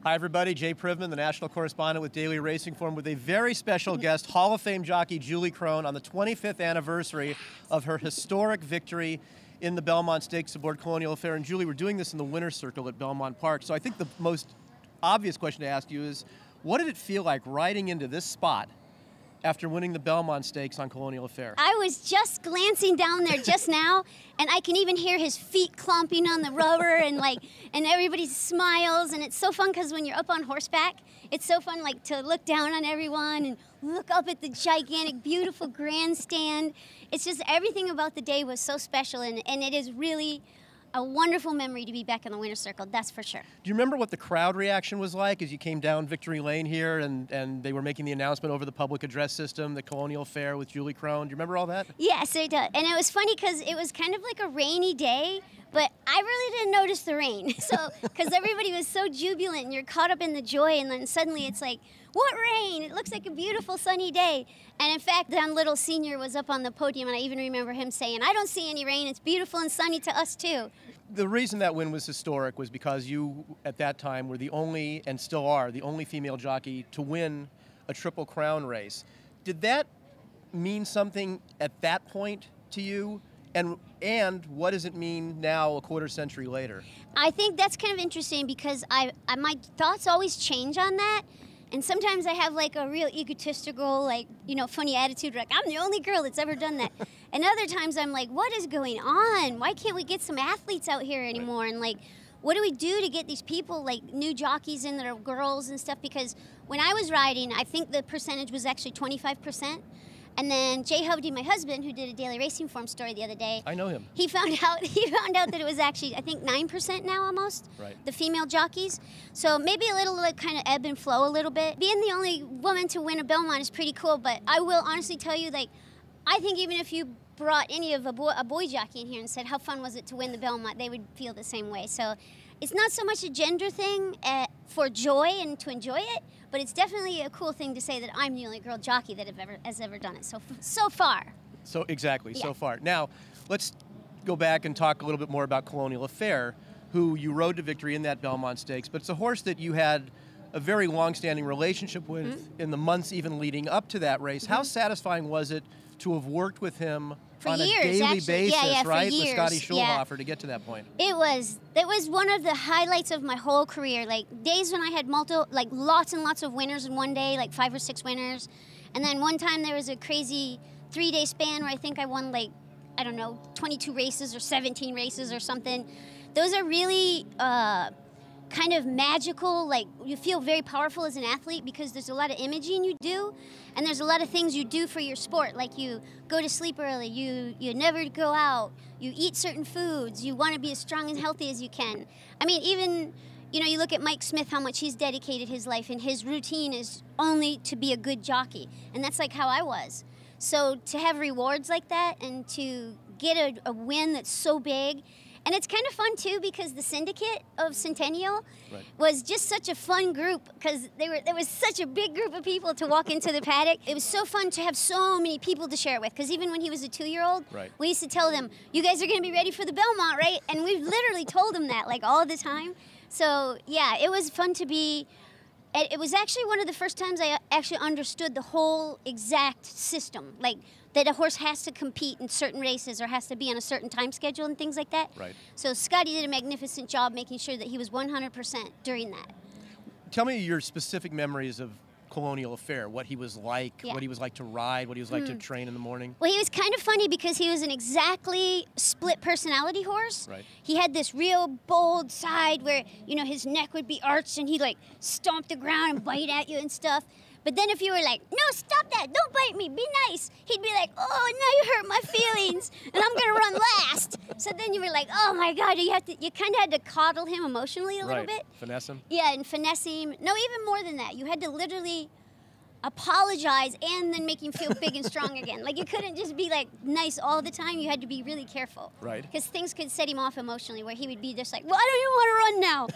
Hi, everybody. Jay Privman, the national correspondent with Daily Racing Form, with a very special guest, Hall of Fame jockey Julie Krone, on the 25th anniversary of her historic victory in the Belmont Stakes aboard Colonial Affair. And Julie, we're doing this in the winner's circle at Belmont Park. So I think the most obvious question to ask you is, what did it feel like riding into this spot after winning the Belmont Stakes on Colonial Affair? I was just glancing down there just now, and I can even hear his feet clomping on the rubber, and everybody smiles, and it's so fun because when you're up on horseback, it's so fun to look down on everyone and look up at the gigantic, beautiful grandstand. It's just everything about the day was so special, and it is really a wonderful memory to be back in the winner's circle, that's for sure. Do you remember what the crowd reaction was like as you came down Victory Lane here and they were making the announcement over the public address system, the Colonial Affair with Julie Krone? Do you remember all that? Yes, I do. And it was funny because it was kind of like a rainy day, but I really didn't notice the rain. So, because everybody was so jubilant and you're caught up in the joy, and then suddenly it's like, what rain? It looks like a beautiful sunny day. And in fact, Don Little Sr. was up on the podium, and I even remember him saying, I don't see any rain. It's beautiful and sunny to us too. The reason that win was historic was because you, at that time, were the only, and still are, the only female jockey to win a Triple Crown race. Did that mean something at that point to you? And what does it mean now, a quarter century later? I think that's kind of interesting because my thoughts always change on that. And sometimes I have a real egotistical, funny attitude, I'm the only girl that's ever done that. And other times I'm like, what is going on? Why can't we get some athletes out here anymore? Right. And what do we do to get these people, new jockeys in that are girls and stuff? Because when I was riding, I think the percentage was actually 25%. And then Jay Hovde, my husband, who did a Daily Racing Form story the other day, I know him. He found out that it was actually, I think, 9% now almost. Right. The female jockeys. So maybe a little kind of ebb and flow a little bit. Being the only woman to win a Belmont is pretty cool. But I will honestly tell you, I think even if you brought any of a boy jockey in here and said how fun was it to win the Belmont, they would feel the same way. So it's not so much a gender thing for joy and to enjoy it, but it's definitely a cool thing to say that I'm the only girl jockey that has ever done it so far. So exactly, yeah. So far. Now, let's go back and talk a little bit more about Colonial Affair, who you rode to victory in that Belmont Stakes, but it's a horse that you had a very long-standing relationship with in the months even leading up to that race. How satisfying was it to have worked with him on a daily basis, right? With Scotty Schulhofer to get to that point. It was one of the highlights of my whole career. Days when I had lots and lots of winners in one day, 5 or 6 winners. And then one time there was a crazy 3-day span where I think I won 22 races or 17 races or something. Those are really kind of magical. You feel very powerful as an athlete because there's a lot of imaging you do, and there's a lot of things you do for your sport. You go to sleep early, you never go out, you eat certain foods, you want to be as strong and healthy as you can. I mean, even you look at Mike Smith, how much he's dedicated his life, and his routine is only to be a good jockey, and that's how I was. So to have rewards like that and to get a win that's so big. And it's kind of fun, too, because the syndicate of Centennial was just such a fun group because there was such a big group of people to walk into the paddock. It was so fun to have so many people to share it with because even when he was a 2-year-old, we used to tell them, you guys are going to be ready for the Belmont, right? And we literally told them that, all the time. So, yeah, it was fun to be. It was actually one of the first times I actually understood the whole exact system, that a horse has to compete in certain races or has to be on a certain time schedule and things like that. Right. So Scotty did a magnificent job making sure that he was 100% during that. Tell me your specific memories of Colonial Affair, what he was like, what he was like to ride, what he was like to train in the morning. Well, he was kind of funny because he was an exactly split personality horse. Right. He had this real bold side where, his neck would be arched and he'd stomp the ground and bite at you and stuff. But then if you were like, no, stop that, don't bite me, be nice, he'd be like, oh, now you hurt my feelings, and I'm going to run last. So then you were like, oh, my God, you kind of had to coddle him emotionally a little bit. Finesse him? Yeah, and finesse him. No, even more than that. You had to literally apologize and then make him feel big and strong again. You couldn't just be, nice all the time. You had to be really careful. Right. Because things could set him off emotionally where he would be just like, well, I don't even want to run now.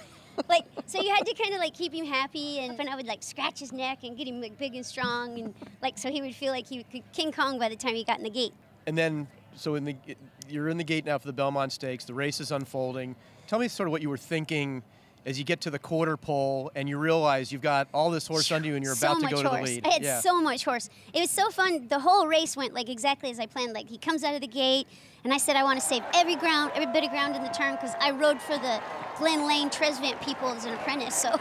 So you had to kind of keep him happy, and I would scratch his neck and get him big and strong, and so he would feel like he could King Kong by the time he got in the gate. And then, so you're in the gate now for the Belmont Stakes. The race is unfolding. Tell me sort of what you were thinking as you get to the quarter pole and you realize you've got all this horse under you and you're about to go to the lead. I had so much horse. It was so fun. The whole race went like exactly as I planned. Like he comes out of the gate, and I said I want to save every bit of ground in the turn because I rode for the Glen Lane Tresvant people as an apprentice. So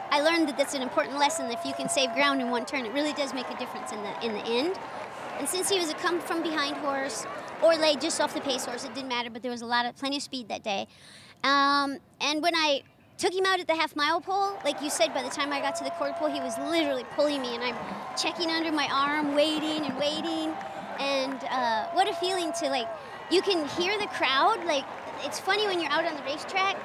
I learned that that's an important lesson. If you can save ground in one turn, it really does make a difference in the end. And since he was a come from behind horse or laid just off the pace horse, it didn't matter. But there was plenty of speed that day. And when I took him out at the half-mile pole, like you said, by the time I got to the quarter pole, he was literally pulling me, and I'm checking under my arm, waiting and waiting. And what a feeling to, like, you can hear the crowd. Like, it's funny when you're out on the racetrack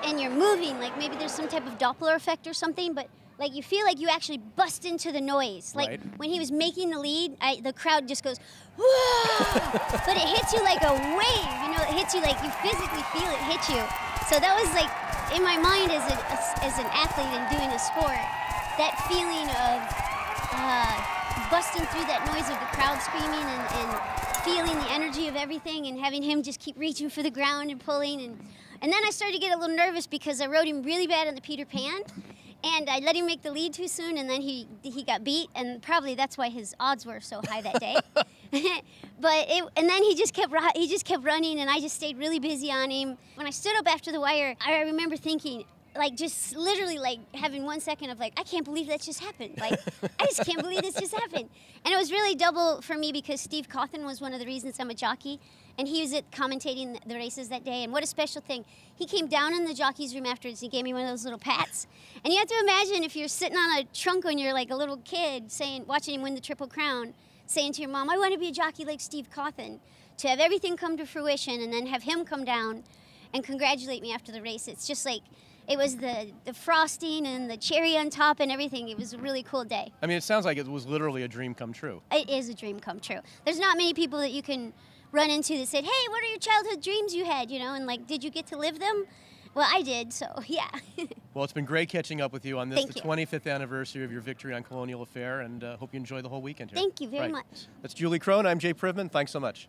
and you're moving, like maybe there's some type of Doppler effect or something, but like you feel like you actually bust into the noise. Like when he was making the lead, the crowd just goes, whoa! But it hits you like a wave, you know, it hits you like you physically feel it hit you. So that was like, in my mind as an athlete and doing a sport, that feeling of busting through that noise of the crowd screaming and feeling the energy of everything and having him just keep reaching for the ground and pulling. And then I started to get a little nervous because I rode him really bad on the Peter Pan. And I let him make the lead too soon, and then he got beat, and probably that's why his odds were so high that day. And then he just kept running, and I just stayed really busy on him. When I stood up after the wire, I remember thinking, like, just literally like having 1 second of like, I can't believe that just happened. Like, I just can't believe this just happened. And it was really double for me because Steve Cawthon was one of the reasons I'm a jockey. And he was commentating the races that day, and what a special thing. He came down in the jockey's room afterwards, he gave me one of those little pats. And you have to imagine if you're sitting on a trunk when you're like a little kid, watching him win the Triple Crown, saying to your mom, I want to be a jockey like Steve Cawthon. To have everything come to fruition and then have him come down and congratulate me after the race, it's just like, it was the frosting and the cherry on top and everything. It was a really cool day. I mean, it sounds like it was literally a dream come true. It is a dream come true. There's not many people that you can run into that said, hey, what are your childhood dreams you had, you know, and like, did you get to live them? Well, I did, so yeah. Well, it's been great catching up with you on this, Thank the you. 25th anniversary of your victory on Colonial Affair, and hope you enjoy the whole weekend here. Thank you very much. That's Julie Krone. I'm Jay Privman. Thanks so much.